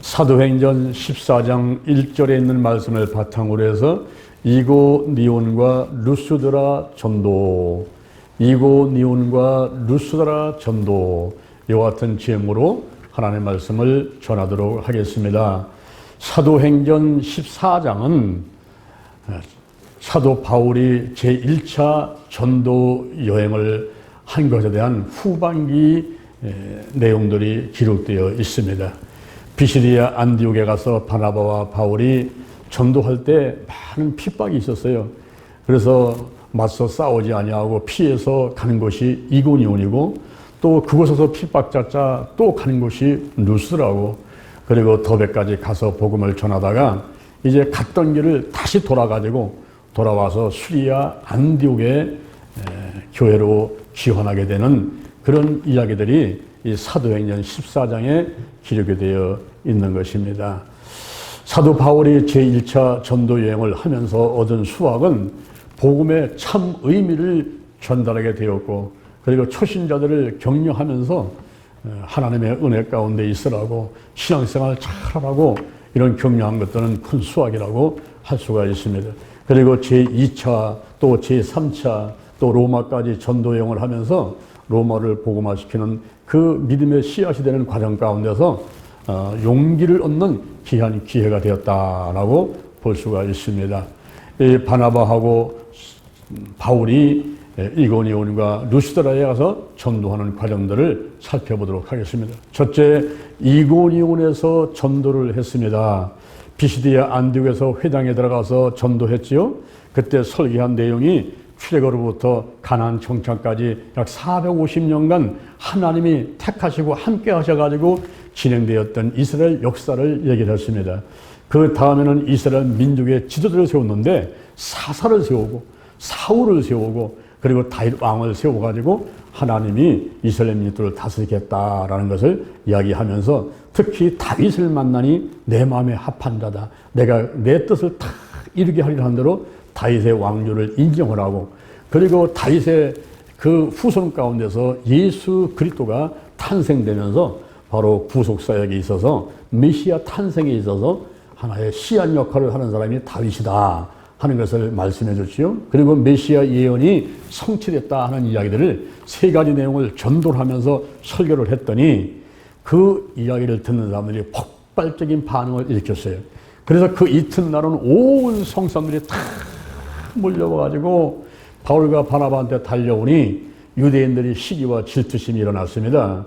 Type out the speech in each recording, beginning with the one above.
사도행전 14장 1절에 있는 말씀을 바탕으로 해서 이고니온과 루스드라 전도, 이고니온과 루스드라 전도, 이와 같은 제목으로 하나님의 말씀을 전하도록 하겠습니다. 사도행전 14장은 사도 바울이 제1차 전도 여행을 한 것에 대한 후반기 내용들이 기록되어 있습니다. 비시디아 안디옥에 가서 바나바와 바울이 전도할 때 많은 핍박이 있었어요. 그래서 맞서 싸우지 아니하고 피해서 가는 곳이 이고니온이고, 또 그곳에서 핍박받자 또 가는 곳이 루스라고, 그리고 더베까지 가서 복음을 전하다가 이제 갔던 길을 다시 돌아와서 수리아 안디옥의 교회로 귀환하게 되는 그런 이야기들이 이 사도행전 14장에 기록이 되어 있는 것입니다. 사도 바울이 제1차 전도 여행을 하면서 얻은 수확은 복음의 참 의미를 전달하게 되었고, 그리고 초신자들을 격려하면서 하나님의 은혜 가운데 있으라고, 신앙생활 잘하라고, 이런 격려한 것들은 큰 수확이라고 할 수가 있습니다. 그리고 제2차 또 제3차 또 로마까지 전도 여행을 하면서 로마를 복음화시키는 그 믿음의 씨앗이 되는 과정 가운데서 용기를 얻는 귀한 기회가 되었다라고 볼 수가 있습니다. 이 바나바하고 바울이 이고니온과 루스드라에 가서 전도하는 과정들을 살펴보도록 하겠습니다. 첫째, 이고니온에서 전도를 했습니다. 비시디아 안디옥에서 회당에 들어가서 전도했지요. 그때 설교한 내용이 출애굽으로부터 가나안 정착까지 약 450년간 하나님이 택하시고 함께 하셔가지고 진행되었던 이스라엘 역사를 얘기를 했습니다. 그 다음에는 이스라엘 민족의 지도자를 세웠는데 사사를 세우고 사울을 세우고 그리고 다윗 왕을 세워가지고 하나님이 이스라엘 민족들을 다스리겠다라는 것을 이야기하면서, 특히 다윗을 만나니 내 마음에 합한 자다, 내가 내 뜻을 다 이루게 하리라 한 대로 다윗의 왕조를 인정을 하고, 그리고 다윗의 그 후손 가운데서 예수 그리스도가 탄생되면서 바로 구속사역에 있어서 메시아 탄생에 있어서 하나의 씨앗 역할을 하는 사람이 다윗이다 하는 것을 말씀해 줬지요. 그리고 메시아 예언이 성취됐다 하는 이야기들을 세 가지 내용을 전도를 하면서 설교를 했더니 그 이야기를 듣는 사람들이 폭발적인 반응을 일으켰어요. 그래서 그 이튿날은 온 성사람들이 다 몰려와가지고 바울과 바나바한테 달려오니 유대인들이 시기와 질투심이 일어났습니다.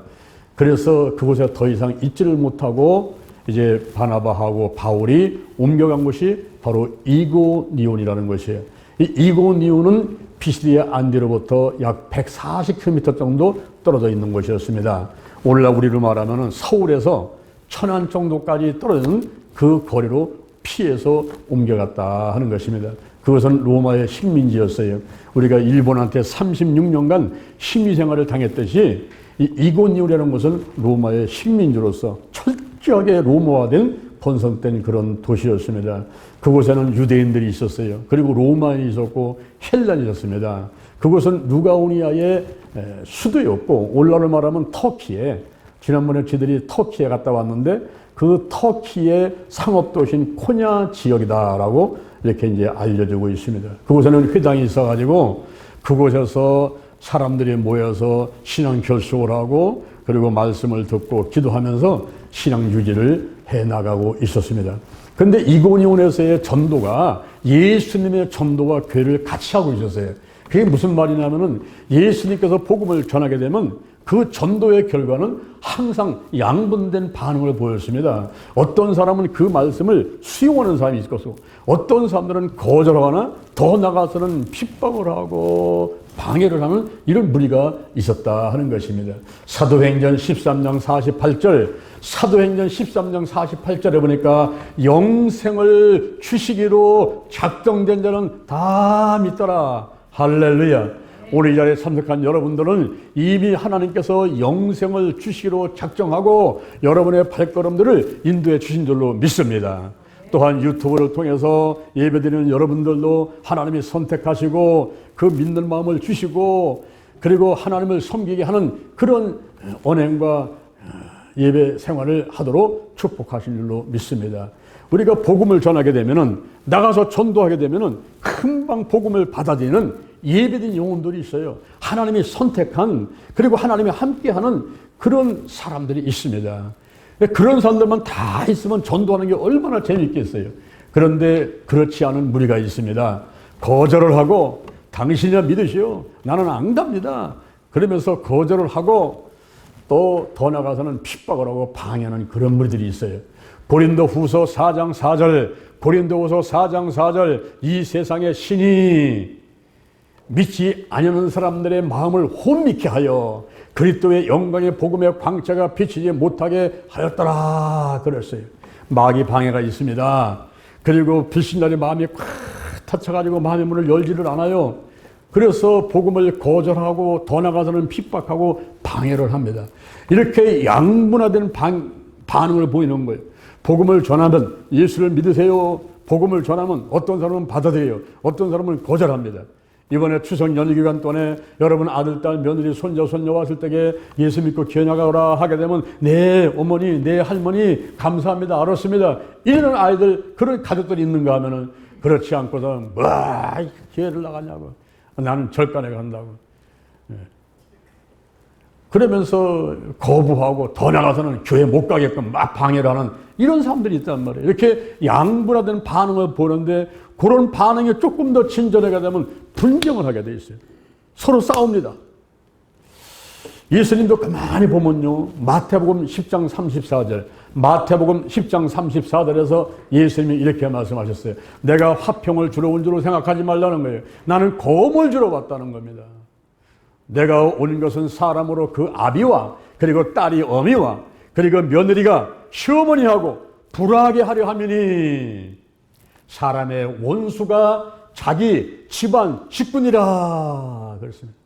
그래서 그곳에 더 이상 있지를 못하고 이제 바나바하고 바울이 옮겨간 곳이 바로 이고니온이라는 것이에요. 이 이고니온은 비시디아 안디로부터 약 140km 정도 떨어져 있는 곳이었습니다. 오늘날 우리로 말하면 서울에서 천안 정도까지 떨어지는 그 거리로 피해서 옮겨갔다 하는 것입니다. 그것은 로마의 식민지였어요. 우리가 일본한테 36년간 식민 생활을 당했듯이 이고니온이라는 것은 로마의 식민지로서 철저하게 로마화된 번성된 그런 도시였습니다. 그곳에는 유대인들이 있었어요. 그리고 로마인이 있었고 헬란이 있었습니다. 그곳은 루가오니아의 수도였고, 오늘날로 말하면 터키에, 지난번에 저희들이 터키에 갔다 왔는데 그 터키의 상업도시인 코냐 지역이다라고 이렇게 이제 알려지고 있습니다. 그곳에는 회당이 있어가지고 그곳에서 사람들이 모여서 신앙 결속을 하고, 그리고 말씀을 듣고 기도하면서 신앙 유지를 해나가고 있었습니다. 그런데 이고니온에서의 전도가 예수님의 전도와 교회를 같이 하고 있었어요. 그게 무슨 말이냐면은 예수님께서 복음을 전하게 되면 그 전도의 결과는 항상 양분된 반응을 보였습니다. 어떤 사람은 그 말씀을 수용하는 사람이 있을 것이고, 어떤 사람들은 거절하거나 더 나가서는 핍박을 하고 방해를 하는 이런 무리가 있었다 하는 것입니다. 사도행전 13장 48절, 사도행전 13장 48절에 보니까 영생을 주시기로 작정된 자는 다 믿더라. 할렐루야. 오늘 이 자리에 참석한 여러분들은 이미 하나님께서 영생을 주시기로 작정하고 여러분의 발걸음들을 인도해 주신 줄로 믿습니다. 또한 유튜브를 통해서 예배드리는 여러분들도 하나님이 선택하시고 그 믿는 마음을 주시고, 그리고 하나님을 섬기게 하는 그런 언행과 예배 생활을 하도록 축복하신 줄로 믿습니다. 우리가 복음을 전하게 되면은, 나가서 전도하게 되면은 금방 복음을 받아들이는 예배된 영혼들이 있어요. 하나님이 선택한, 그리고 하나님이 함께하는 그런 사람들이 있습니다. 그런 사람들만 다 있으면 전도하는 게 얼마나 재밌겠어요. 그런데 그렇지 않은 무리가 있습니다. 거절을 하고, 당신이야 믿으시오, 나는 안 갑니다, 그러면서 거절을 하고, 또 더 나가서는 핍박을 하고 방해하는 그런 무리들이 있어요. 고린도후서 4장 4절, 고린도후서 4장 4절, 이 세상의 신이 믿지 아니하는 사람들의 마음을 혼미케 하여 그리스도의 영광의 복음의 광채가 비치지 못하게 하였더라 그랬어요. 마귀 방해가 있습니다. 그리고 불신자의 마음이 꽉 닫혀가지고 마음의 문을 열지를 않아요. 그래서 복음을 거절하고 더 나가서는 핍박하고 방해를 합니다. 이렇게 양분화된 반응을 보이는 거예요. 복음을 전하면 예수를 믿으세요. 복음을 전하면 어떤 사람은 받아들여요, 어떤 사람은 거절합니다. 이번에 추석 연휴 기간 동안에 여러분 아들, 딸, 며느리, 손자, 손녀 왔을 때에 예수 믿고 기어나가라 하게 되면, 네 어머니, 네 할머니 감사합니다, 알았습니다, 이런 아이들, 그런 가족들이 있는가 하면은, 그렇지 않고서 뭐 기회를 나가냐고, 나는 절간에 간다고, 그러면서 거부하고 더 나가서는 교회 못 가게끔 막 방해를 하는 이런 사람들이 있단 말이에요. 이렇게 양분화된 반응을 보는데, 그런 반응이 조금 더 진전하게 되면 분쟁을 하게 돼 있어요. 서로 싸웁니다. 예수님도 가만히 보면요, 마태복음 10장 34절, 마태복음 10장 34절에서 예수님이 이렇게 말씀하셨어요. 내가 화평을 주러 온 줄로 생각하지 말라는 거예요. 나는 검을 주러 왔다는 겁니다. 내가 온 것은 사람으로 그 아비와, 그리고 딸이 어미와, 그리고 며느리가 시어머니하고 불화하게 하려 함이니, 사람의 원수가 자기 집안 직분이라 그랬습니다.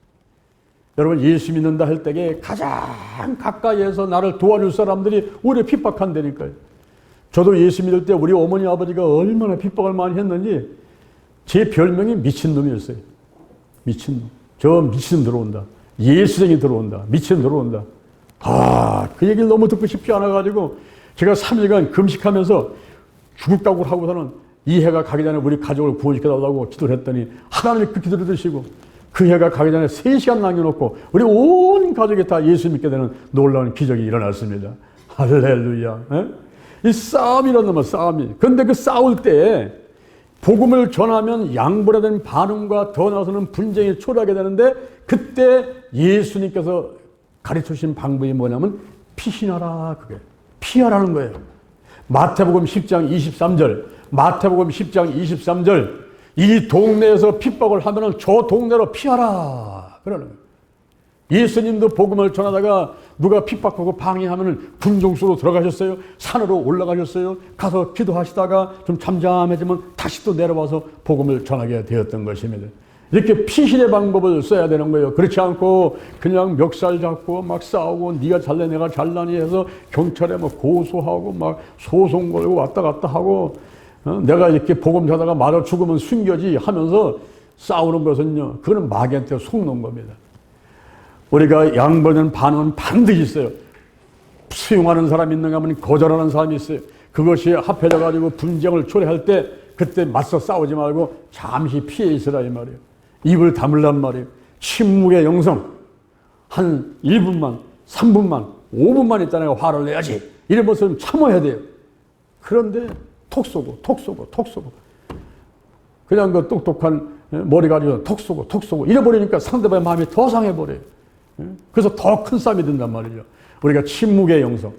여러분, 예수 믿는다 할 때에 가장 가까이에서 나를 도와줄 사람들이 우리 핍박한다니까요. 저도 예수 믿을 때 우리 어머니 아버지가 얼마나 핍박을 많이 했는지, 제 별명이 미친놈이었어요. 미친놈. 저 미친 들어온다, 예수쟁이 들어온다, 미친 들어온다. 그 얘기를 너무 듣고 싶지 않아가지고 제가 3일간 금식하면서 죽을 각오를 하고서는 이 해가 가기 전에 우리 가족을 구원시켜달라고 기도를 했더니, 하나님이 그 기도를 들으시고 그 해가 가기 전에 3시간 남겨놓고 우리 온 가족이 다 예수 믿게 되는 놀라운 기적이 일어났습니다. 할렐루야. 이 싸움이라는 놈은 싸움이. 그런데 그 싸울 때 복음을 전하면 양분화된 반응과 더 나아서는 분쟁이 초래하게 되는데, 그때 예수님께서 가르쳐주신 방법이 뭐냐면 피신하라, 그게 피하라는 거예요. 마태복음 10장 23절, 마태복음 10장 23절, 이 동네에서 핍박을 하면은 저 동네로 피하라 그러는 거예요. 예수님도 복음을 전하다가 누가 핍박하고 방해하면은 군중수로 들어가셨어요. 산으로 올라가셨어요. 가서 기도하시다가 좀 잠잠해지면 다시 또 내려와서 복음을 전하게 되었던 것입니다. 이렇게 피신의 방법을 써야 되는 거예요. 그렇지 않고 그냥 멱살 잡고 막 싸우고, 네가 잘내 내가 잘나니 해서 경찰에 막 고소하고 막 소송 걸고 왔다 갔다 하고, 내가 이렇게 복음 전하다가 맞아 죽으면 숨겨지 하면서 싸우는 것은요, 그거는 마귀한테 속는 겁니다. 우리가 양보하는 반응은 반드시 있어요. 수용하는 사람이 있는가 하면 거절하는 사람이 있어요. 그것이 합해져 가지고 분쟁을 초래할 때, 그때 맞서 싸우지 말고 잠시 피해 있으라 이 말이에요. 입을 다물란 말이에요. 침묵의 영성. 한 1분만, 3분만, 5분만 있다 내가 화를 내야지, 이런 모습은 참아야 돼요. 그런데 톡 쏘고 그냥 그 똑똑한 머리 가지고 톡 쏘고 이래버리니까 상대방의 마음이 더 상해버려요. 그래서 더 큰 싸움이 된단 말이죠. 우리가 침묵의 영성.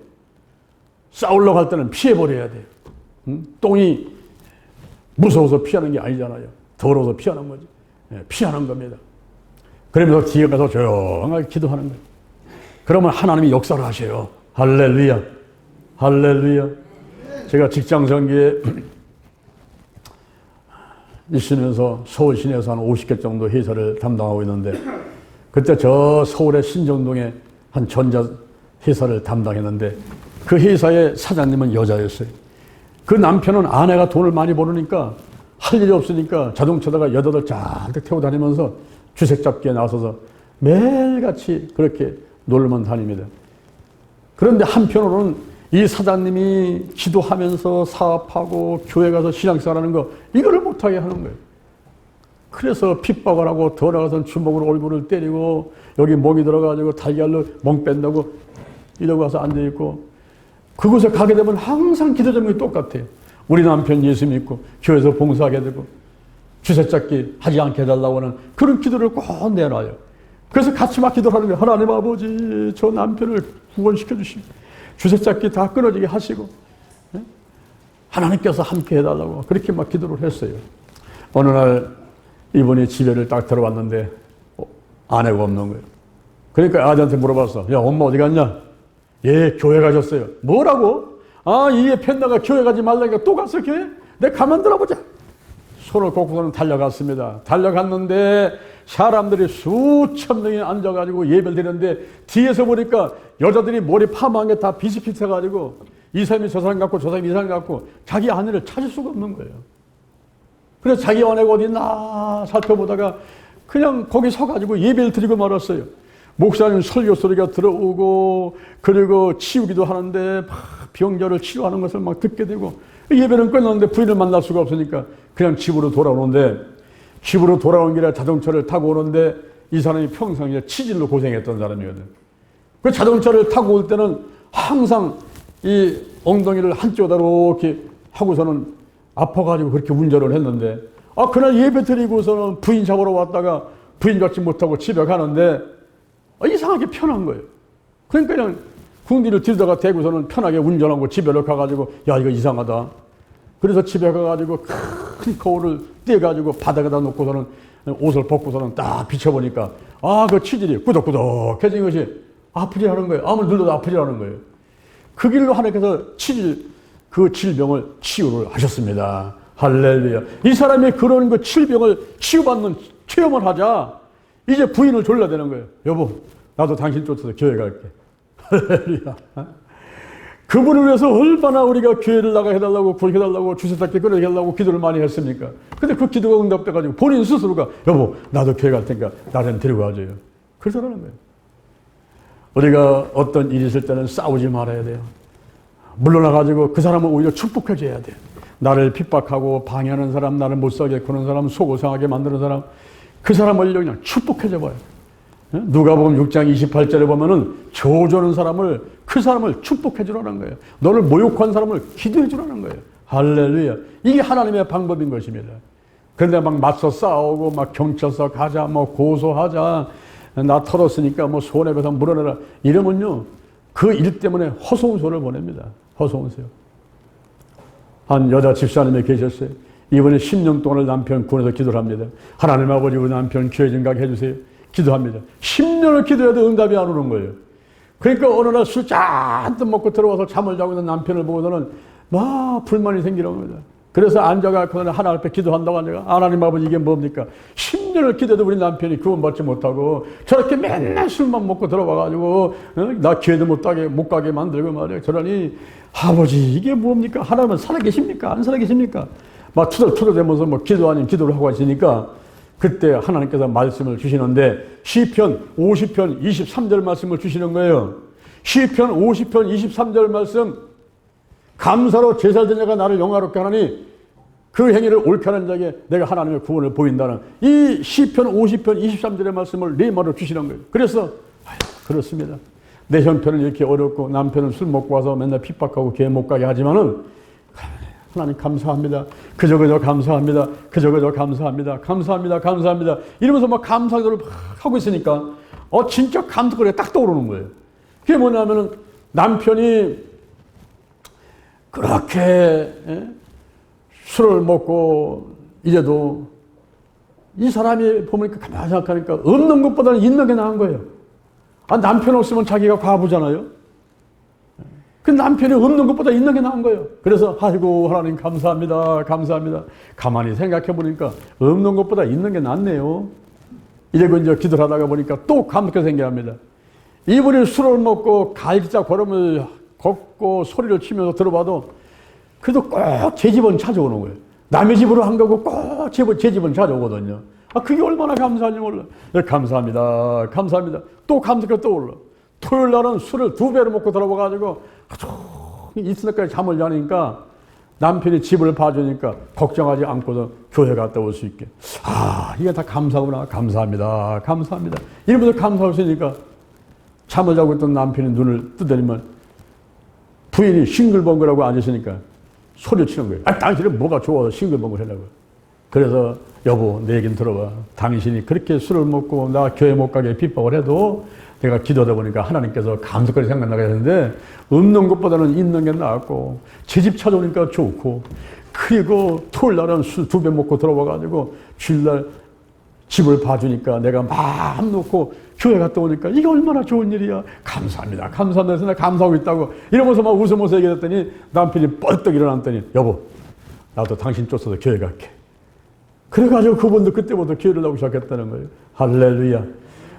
싸우려고 할 때는 피해버려야 돼요. 똥이 무서워서 피하는 게 아니잖아요. 더러워서 피하는 거지. 피하는 겁니다. 그러면서 뒤에 가서 조용하게 기도하는 거예요. 그러면 하나님이 역사를 하셔요. 할렐루야. 할렐루야. 제가 직장전기에 있으면서 서울 시내에서 한 50개 정도 회사를 담당하고 있는데, 그때 저 서울의 신정동에 한 전자 회사를 담당했는데, 그 회사의 사장님은 여자였어요. 그 남편은 아내가 돈을 많이 벌으니까 할 일이 없으니까 자동차다가 여자들 잔뜩 태워 다니면서 주색 잡기에 나서서 매일같이 그렇게 놀러만 다닙니다. 그런데 한편으로는 이 사장님이 기도하면서 사업하고 교회 가서 신앙생활하는 거 이거를 못하게 하는 거예요. 그래서 핍박을 하고 더 나가서는 주먹으로 얼굴을 때리고 여기 멍이 들어가지고 달걀로 멍 뺀다고 이러고 와서 앉아있고 그곳에 가게 되면 항상 기도 제목이 똑같아요. 우리 남편 예수 믿고 교회에서 봉사하게 되고 주새잡기 하지 않게 해달라고 하는 그런 기도를 꼭 내놔요. 그래서 같이 막 기도를 하는 거예요. 하나님 아버지 저 남편을 구원시켜 주시고 주새잡기 다 끊어지게 하시고 하나님께서 함께 해달라고 그렇게 막 기도를 했어요. 어느 날 이분이 집에를 딱 들어왔는데 아내가 없는 거예요. 그러니까 아들한테 물어봤어. 야 엄마 어디 갔냐? 예 교회 가셨어요. 뭐라고? 아 이에 펜다가 교회 가지 말라니까 또 갔어 교회? 내가 가만 들어보자. 손을 꽂고서는 달려갔습니다. 달려갔는데 사람들이 수천 명이 앉아가지고 예배를 드리는데 뒤에서 보니까 여자들이 머리 파마한 게 다 비슷비슷해가지고 이 사람이 저 사람 같고 저 사람이 이 사람 같고 자기 아내를 찾을 수가 없는 거예요. 그래서 자기 아내가 어디 있나 살펴보다가 그냥 거기 서가지고 예배를 드리고 말았어요. 목사님 설교 소리가 들어오고 그리고 치우기도 하는데 막 병자를 치료하는 것을 막 듣게 되고 예배는 끝났는데 부인을 만날 수가 없으니까 그냥 집으로 돌아오는데 집으로 돌아온 길에 자동차를 타고 오는데 이 사람이 평상시에 치질로 고생했던 사람이거든. 그 자동차를 타고 올 때는 항상 이 엉덩이를 한쪽으로 이렇게 하고서는 아파가지고 그렇게 운전을 했는데 그날 예배 드리고서는 부인 잡으러 왔다가 부인 갖지 못하고 집에 가는데 이상하게 편한 거예요. 그러니까 그냥 궁디를 들다가 대고서는 편하게 운전하고 집에로 가가지고 야 이거 이상하다. 그래서 집에 가가지고 큰 거울을 떼가지고 바닥에다 놓고서는 옷을 벗고서는 딱 비춰보니까 그 치질이 꾸덕꾸덕해진 것이 아프지라는 거예요. 아무리 눌러도 아프지라는 거예요. 그 길로 하나님께서 그 질병을 치유를 하셨습니다. 할렐루야. 이 사람이 그런 그 질병을 치유받는 체험을 하자 이제 부인을 졸라야 되는 거예요. 여보 나도 당신 쫓아서 교회 갈게. 할렐루야. 그분을 위해서 얼마나 우리가 교회를 나가 해달라고 구해달라고 주새잡기 끊어달라고 기도를 많이 했습니까? 근데 그 기도가 응답돼가지고 본인 스스로가 여보 나도 교회 갈 테니까 나를 데리고 와줘요. 그러라는 거예요. 우리가 어떤 일이 있을 때는 싸우지 말아야 돼요. 물러나가지고 그 사람을 오히려 축복해줘야 돼요. 나를 핍박하고 방해하는 사람, 나를 못 살게 구는 사람, 속을 상하게 만드는 사람, 그 사람을 그냥 축복해줘 봐요. 누가복음 6장 28절에 보면은 저주하는 사람을 그 사람을 축복해 주라는 거예요. 너를 모욕한 사람을 기도해 주라는 거예요. 할렐루야. 이게 하나님의 방법인 것입니다. 그런데 막 맞서 싸우고 막 경찰서 가자 뭐 고소하자 나 털었으니까 뭐 손해배상 물어내라 이러면요 그 일 때문에 허송세월을 보냅니다. 허송세월. 한 여자 집사님이 계셨어요. 이번에 10년 동안을 남편 구원해서 기도를 합니다. 하나님 아버지 우리 남편 교회 좀 가게 해주세요. 기도합니다. 10년을 기도해도 응답이 안 오는 거예요. 그러니까 어느 날 술 잔뜩 먹고 들어와서 잠을 자고 있는 남편을 보고서는 막 불만이 생기는 겁니다. 그래서 앉아가지고 하나님 앞에 기도한다고 하니까 하나님 아버지 이게 뭡니까? 10년을 기도해도 우리 남편이 구원받지 못하고 저렇게 맨날 술만 먹고 들어와가지고 나 교회도 못 가게 만들고 말이에요. 저러니 아버지 이게 뭡니까? 하나님은 살아계십니까? 안 살아계십니까? 막 투덜투덜대면서 뭐 기도 아닌 기도를 하고 하시니까 그때 하나님께서 말씀을 주시는데 시편 50편 23절 말씀을 주시는 거예요. 시편 50편 23절 말씀 감사로 제살 드린 자가 나를 영화롭게 하나니 그 행위를 옳게 하는 자에게 내가 하나님의 구원을 보인다는 이 시편 50편 23절의 말씀을 레마로 주시는 거예요. 그래서 그렇습니다. 내 형편은 이렇게 어렵고 남편은 술 먹고 와서 맨날 핍박하고 교회 못 가게 하지만은 하나님 감사합니다. 그저 감사합니다. 그저 감사합니다. 감사합니다. 이러면서 막 감사 기도를 막 하고 있으니까 진짜 감사거리가 딱 떠오르는 거예요. 그게 뭐냐면은 남편이 그렇게 술을 먹고 이래도 이 사람이 보니까 가만히 생각하니까 없는 것보다는 있는 게 나은 거예요. 남편 없으면 자기가 과부잖아요. 그 남편이 없는 것보다 있는 게 나은 거예요. 그래서 아이고 하나님 감사합니다. 가만히 생각해 보니까 없는 것보다 있는 게 낫네요. 이러고 이제 기도를 하다가 보니까 또 감격이 생겨납니다. 이분이 술을 먹고 갈기자 걸음을 걷고 소리를 치면서 들어봐도 그래도 꼭 제 집은 찾아오는 거예요. 남의 집으로 한 거고 꼭 제 집은 찾아오거든요. 그게 얼마나 감사한지 몰라. 감사합니다. 또 감사가 떠올라. 토요일 날은 술을 2배로 먹고 들어와가지고 이튿날까지 잠을 자니까 남편이 집을 봐주니까 걱정하지 않고도 교회 갔다 올 수 있게. 아, 이게 다 감사구나. 감사합니다. 감사합니다. 이러면서 감사할 수 있으니까 잠을 자고 있던 남편이 눈을 뜨더니만 부인이 싱글벙글하고 앉으시니까 소리치는 거예요. 아, 당신은 뭐가 좋아서 싱글벙글 하려고. 그래서 여보, 내 얘기는 들어봐. 당신이 그렇게 술을 먹고 나 교회 못 가게 핍박을 해도 내가 기도하다 보니까 하나님께서 감사거리 생각나게 했는데 없는 것보다는 있는 게 나았고 제 집 찾아오니까 좋고 그리고 토요일 날은 술 2배 먹고 들어와가지고 주일날 집을 봐주니까 내가 마음 놓고 교회 갔다 오니까 이게 얼마나 좋은 일이야. 감사합니다. 감사합니다. 해서 내가 감사하고 있다고 이러면서 막 웃으면서 얘기했더니 남편이 뻘떡 일어났더니 여보, 나도 당신 쫓아서 교회 갈게. 그래가지고 그분도 그때부터 교회를 나오기 시작했다는 거예요. 할렐루야.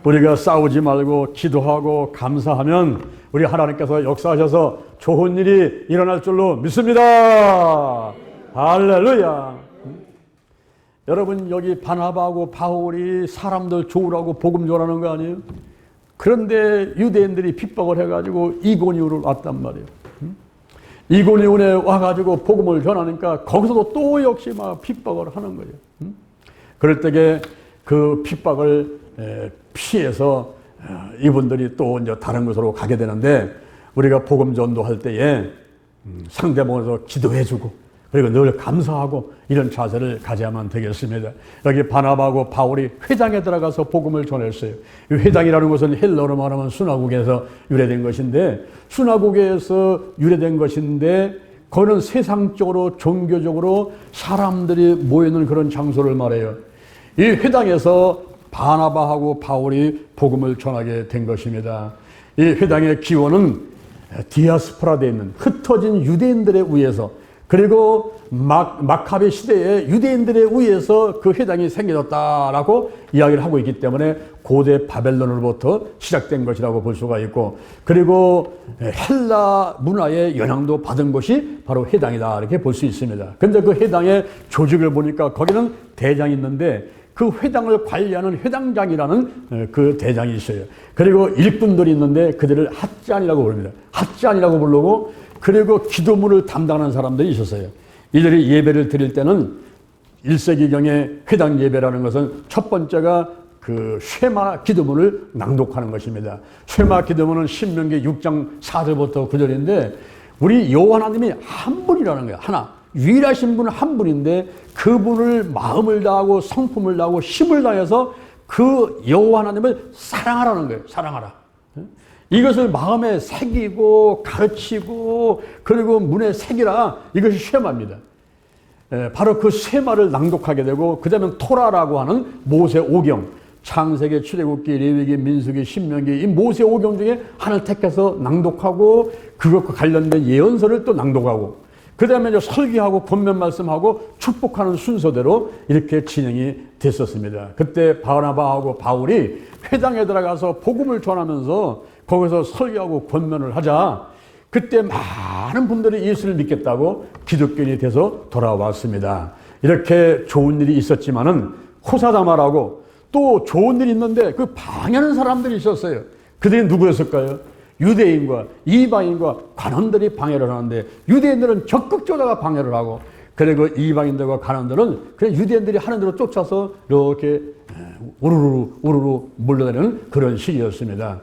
우리가 싸우지 말고 기도하고 감사하면 우리 하나님께서 역사하셔서 좋은 일이 일어날 줄로 믿습니다. 할렐루야. 여러분, 여기 바나바하고 바울이 사람들 좋으라고 복음 전하는 거 아니에요? 그런데 유대인들이 핍박을 해가지고 이고니온으로 왔단 말이에요. 이고니온에 와가지고 복음을 전하니까 거기서도 또 역시 막 핍박을 하는 거예요. 그럴 때에 그 핍박을 피해서 이분들이 또 이제 다른 곳으로 가게 되는데 우리가 복음 전도할 때에 상대방에서 기도해주고 그리고 늘 감사하고 이런 자세를 가져야만 되겠습니다. 여기 바나바하고 바울이 회당에 들어가서 복음을 전했어요. 이 회당이라는 것은 헬라어로 말하면 수나고개에서 유래된 것인데 수나고개에서 유래된 것인데 그거는 세상적으로 종교적으로 사람들이 모이는 그런 장소를 말해요. 이 회당에서 바나바하고 바울이 복음을 전하게 된 것입니다. 이 회당의 기원은 디아스포라되어 있는 흩어진 유대인들에 의해서 그리고 마카베 시대에 유대인들에 의해서 그 회당이 생겨졌다라고 이야기를 하고 있기 때문에 고대 바벨론으로부터 시작된 것이라고 볼 수가 있고 그리고 헬라 문화의 영향도 받은 것이 바로 회당이다 이렇게 볼 수 있습니다. 그런데 그 회당의 조직을 보니까 거기는 대장이 있는데 그 회당을 관리하는 회당장이라는 그 대장이 있어요. 그리고 일꾼들이 있는데 그들을 핫잔이라고 부릅니다. 핫잔이라고 부르고 그리고 기도문을 담당하는 사람들이 있었어요. 이들이 예배를 드릴 때는 1세기경의 회당 예배라는 것은 첫 번째가 그 쉐마 기도문을 낭독하는 것입니다. 쉐마 기도문은 신명기 6장 4절부터 9절인데 우리 여호와 하나님이 한 분이라는 거예요. 하나. 유일하신 분은 한 분인데 그분을 마음을 다하고 성품을 다하고 힘을 다해서 그 여호와 하나님을 사랑하라는 거예요. 사랑하라. 이것을 마음에 새기고 가르치고 그리고 문에 새기라. 이것이 쉐마입니다. 바로 그 쉐마를 낭독하게 되고 그 다음에 토라라고 하는 모세 오경 창세기, 출애굽기, 레위기, 민수기, 신명기 이 모세 오경 중에 하나를 택해서 낭독하고 그것과 관련된 예언서를 또 낭독하고 그 다음에 이제 설교하고 권면 말씀하고 축복하는 순서대로 이렇게 진행이 됐었습니다. 그때 바나바하고 바울이 회당에 들어가서 복음을 전하면서 거기서 설교하고 권면을 하자 그때 많은 분들이 예수를 믿겠다고 기독교인이 돼서 돌아왔습니다. 이렇게 좋은 일이 있었지만은 호사다마라고 또 좋은 일이 있는데 그 방해하는 사람들이 있었어요. 그들이 누구였을까요? 유대인과 이방인과 관원들이 방해를 하는데 유대인들은 적극적으로 방해를 하고 그리고 이방인들과 관원들은 그냥 유대인들이 하는 대로 쫓아서 이렇게 우르르 몰려다니는 그런 시기였습니다.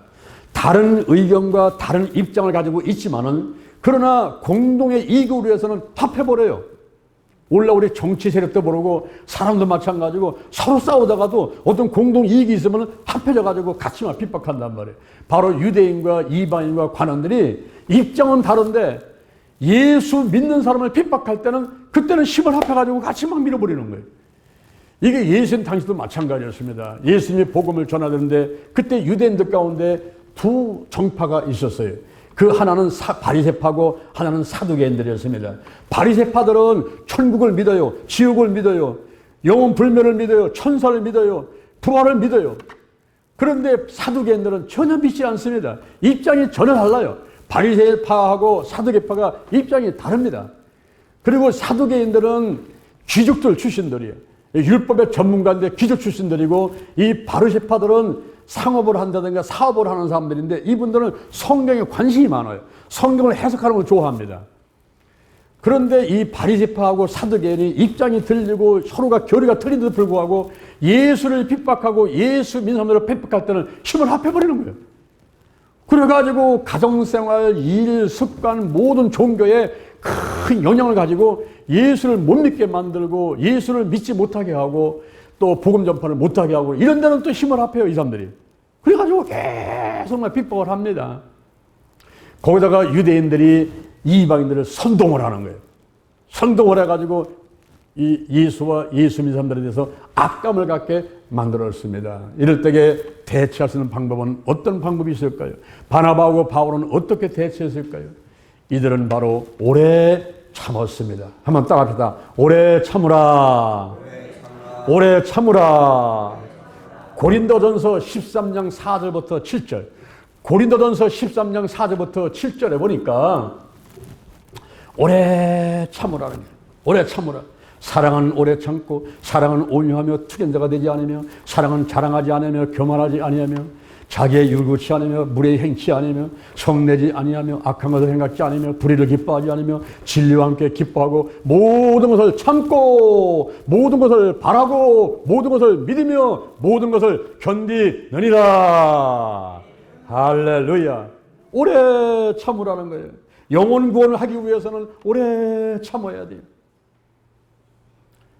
다른 의견과 다른 입장을 가지고 있지만은 그러나 공동의 이익을 위해서는 합해버려요. 원래 우리 정치 세력도 모르고 사람도 마찬가지고 서로 싸우다가도 어떤 공동 이익이 있으면 합해져가지고 같이 막 핍박한단 말이에요. 바로 유대인과 이방인과 관원들이 입장은 다른데 예수 믿는 사람을 핍박할 때는 그때는 힘을 합해가지고 같이 막 밀어버리는 거예요. 이게 예수님 당시도 마찬가지였습니다. 예수님이 복음을 전하는데 그때 유대인들 가운데 두 정파가 있었어요. 그 하나는 바리새파고 하나는 사두개인들이었습니다. 바리새파들은 천국을 믿어요. 지옥을 믿어요. 영원 불멸을 믿어요. 천사를 믿어요. 부활을 믿어요. 그런데 사두개인들은 전혀 믿지 않습니다. 입장이 전혀 달라요. 바리새파하고 사두개파가 입장이 다릅니다. 그리고 사두개인들은 귀족들 출신들이에요. 율법의 전문가인데 귀족 출신들이고 이 바리새파들은 상업을 한다든가 사업을 하는 사람들인데 이분들은 성경에 관심이 많아요. 성경을 해석하는 걸 좋아합니다. 그런데 이 바리새파하고 사두개인이 입장이 틀리고 서로가 교리가 틀린데도 불구하고 예수를 핍박하고 예수 믿는 사람들을 핍박할 때는 힘을 합해버리는 거예요. 그래가지고 가정생활, 일, 습관, 모든 종교에 큰 영향을 가지고 예수를 못 믿게 만들고 예수를 믿지 못하게 하고 또 복음 전파를 못하게 하고 이런 데는 또 힘을 합해요, 이 사람들이. 그래가지고 계속 핍박을 합니다. 거기다가 유대인들이 이방인들을 선동을 하는 거예요. 선동을 해가지고 이 예수와 예수 믿는 사람들에 대해서 악감을 갖게 만들었습니다. 이럴 때에 대처할 수 있는 방법은 어떤 방법이 있을까요? 바나바하고 바울은 어떻게 대처했을까요? 이들은 바로 오래 참았습니다. 한번 따라합시다. 오래 참으라. 오래 참으라. 고린도전서 13장 4절부터 7절. 고린도전서 13장 4절부터 7절에 보니까 오래 참으라는 거예요. 오래 참으라. 사랑은 오래 참고 사랑은 온유하며 투견자가 되지 않으며 사랑은 자랑하지 않으며 교만하지 아니하며 자기의 율구치 않으며 무례히 행치 않으며 성내지 아니하며 악한 것을 행하지 않으며 불의를 기뻐하지 않으며 진리와 함께 기뻐하고 모든 것을 참고 모든 것을 바라고 모든 것을 믿으며 모든 것을 견디느니라. 할렐루야. 오래 참으라는 거예요. 영혼 구원을 하기 위해서는 오래 참아야 돼요.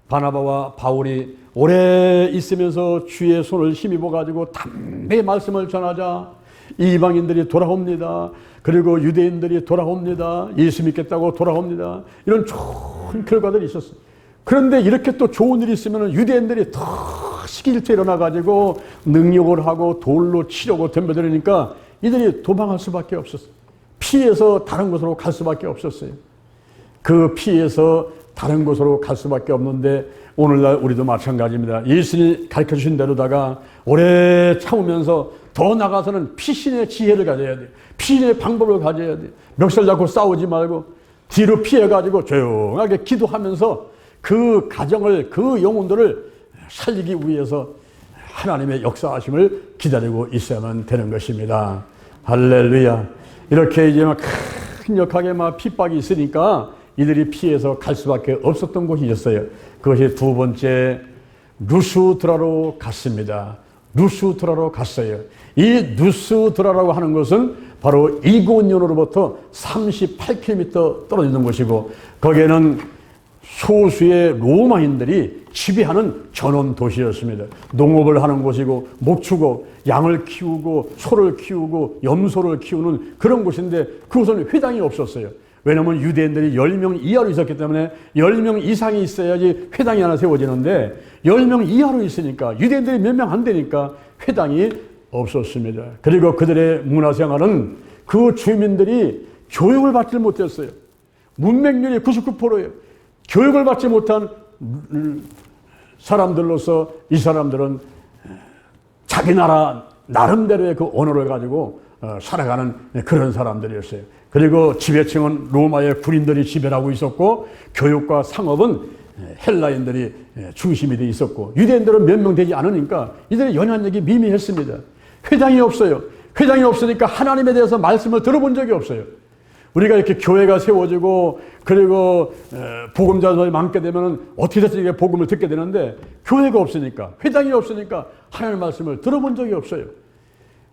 바나바와 바울이 오래 있으면서 주의 손을 힘입어 가지고 담대히 말씀을 전하자 이방인들이 돌아옵니다. 그리고 유대인들이 돌아옵니다. 예수 믿겠다고 돌아옵니다. 이런 좋은 결과들이 있었어요. 그런데 이렇게 또 좋은 일이 있으면 유대인들이 더 시기일투 일어나 가지고 능욕을 하고 돌로 치려고 덤벼들으니까 이들이 도망할 수밖에 없었어요. 피해서 다른 곳으로 갈 수밖에 없었어요. 그 피해서 다른 곳으로 갈 수밖에 없는데 오늘날 우리도 마찬가지입니다. 예수님이 가르쳐주신 대로다가 오래 참으면서 더 나가서는 피신의 지혜를 가져야 돼요. 피신의 방법을 가져야 돼요. 멱살 잡고 싸우지 말고 뒤로 피해가지고 조용하게 기도하면서 그 가정을 그 영혼들을 살리기 위해서 하나님의 역사하심을 기다리고 있어야만 되는 것입니다. 할렐루야. 이렇게 이제 막 강력하게 막 핍박이 있으니까 이들이 피해서 갈 수밖에 없었던 곳이 있었어요. 그것이 두 번째 루스드라로 갔습니다. 루스드라로 갔어요. 이 루스드라라고 하는 것은 바로 이고니온으로부터 38km 떨어지는 곳이고 거기에는 소수의 로마인들이 지배하는 전원 도시였습니다. 농업을 하는 곳이고 목축업, 양을 키우고 소를 키우고 염소를 키우는 그런 곳인데 그곳은 회당이 없었어요. 왜냐하면 유대인들이 10명 이하로 있었기 때문에 10명 이상이 있어야지 회당이 하나 세워지는데 10명 이하로 있으니까 유대인들이 몇 명 안 되니까 회당이 없었습니다. 그리고 그들의 문화생활은 그 주민들이 교육을 받지 못했어요. 문맹률이 99%예요. 교육을 받지 못한 사람들로서 이 사람들은 자기 나라 나름대로의 그 언어를 가지고 살아가는 그런 사람들이었어요. 그리고 지배층은 로마의 군인들이 지배를 하고 있었고 교육과 상업은 헬라인들이 중심이 되어 있었고 유대인들은 몇 명 되지 않으니까 이들의 영향력이 미미했습니다. 회당이 없어요. 회당이 없으니까 하나님에 대해서 말씀을 들어본 적이 없어요. 우리가 이렇게 교회가 세워지고 그리고 복음자들이 많게 되면 어떻게 해서 복음을 듣게 되는데 교회가 없으니까 회당이 없으니까 하나님의 말씀을 들어본 적이 없어요.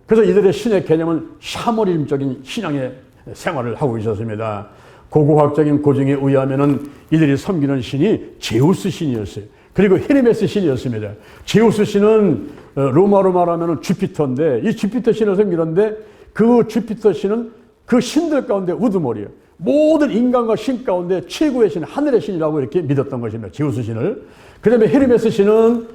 그래서 이들의 신의 개념은 샤머니즘적인 신앙의 생활을 하고 있었습니다. 고고학적인 고증에 의하면은 이들이 섬기는 신이 제우스 신이었어요. 그리고 헤르메스 신이었습니다. 제우스 신은 로마로 말하면 주피터인데 이 주피터 신을 섬기는데 그 주피터 신은 그 신들 가운데 우두머리예요. 모든 인간과 신 가운데 최고의 신, 하늘의 신이라고 이렇게 믿었던 것입니다. 제우스 신을. 그 다음에 헤르메스 신은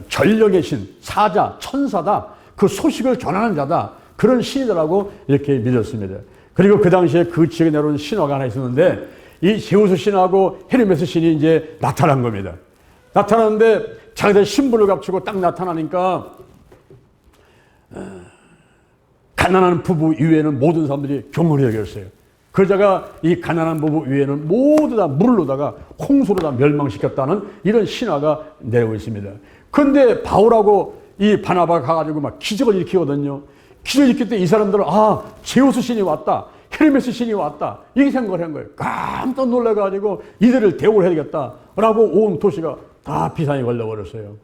전력의 신, 사자, 천사다. 그 소식을 전하는 자다. 그런 신이라고 이렇게 믿었습니다. 그리고 그 당시에 그 지역에 내려온 신화가 하나 있었는데 이 제우스 신하고 헤르메스 신이 이제 나타난 겁니다. 나타났는데 자기들 신분을 갖추고 딱 나타나니까 가난한 부부 이외에는 모든 사람들이 경건히 여겼어요. 그러다가 이 가난한 부부 이외에는 모두 다 물로다가 홍수로 다 멸망시켰다는 이런 신화가 내고 있습니다. 그런데 바울하고 이 바나바가 가가지고 막 기적을 일으키거든요. 기적을 일으킬 때 이 사람들은 제우스 신이 왔다, 헤르메스 신이 왔다, 이렇게 생각을 한 거예요. 깜짝 놀라가지고 이들을 대우를 해야 되겠다라고 온 도시가 다 비상이 걸려버렸어요.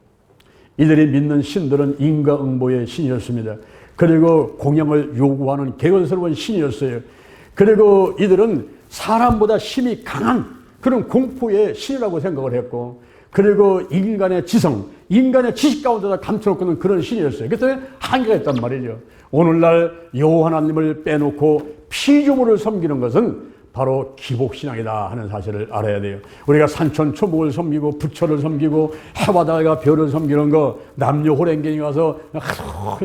이들이 믿는 신들은 인과응보의 신이었습니다. 그리고 공양을 요구하는 개걸스러운 신이었어요. 그리고 이들은 사람보다 힘이 강한 그런 공포의 신이라고 생각을 했고, 그리고 인간의 지성, 인간의 지식 가운데다 감춰놓고 있는 그런 신이었어요. 그래서 한계가 있단 말이죠. 오늘날 여호와 하나님을 빼놓고 피조물을 섬기는 것은 바로 기복신앙이다 하는 사실을 알아야 돼요. 우리가 산천초목을 섬기고 부처를 섬기고 해와 달과 별을 섬기는 거, 남녀 호랭갱이 가서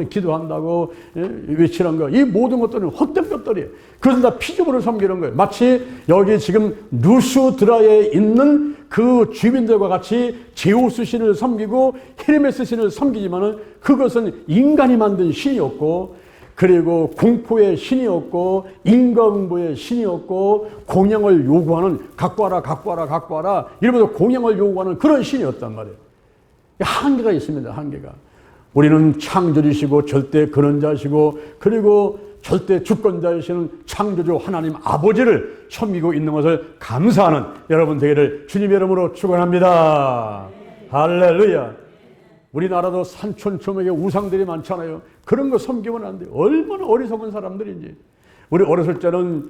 기도한다고 외치는 거, 이 모든 것들은 헛된 것들이에요. 그것은 다 피조물을 섬기는 거예요. 마치 여기 지금 루스드라에 있는 그 주민들과 같이 제우스 신을 섬기고 헤르메스 신을 섬기지만은 그것은 인간이 만든 신이었고, 그리고 공포의 신이었고, 인과응보의 신이었고, 공양을 요구하는 갖고 와라 이러면서 공양을 요구하는 그런 신이었단 말이에요. 한계가 있습니다. 한계가. 우리는 창조주시고 절대 근원자시고 그리고 절대 주권자이시는 창조주 하나님 아버지를 섬기고 있는 것을 감사하는 여러분 되기를 주님의 이름으로 축원합니다. 할렐루야. 우리나라도 산천초목의 우상들이 많잖아요. 그런 거 섬기면 안 돼요. 얼마나 어리석은 사람들인지. 우리 어렸을 때는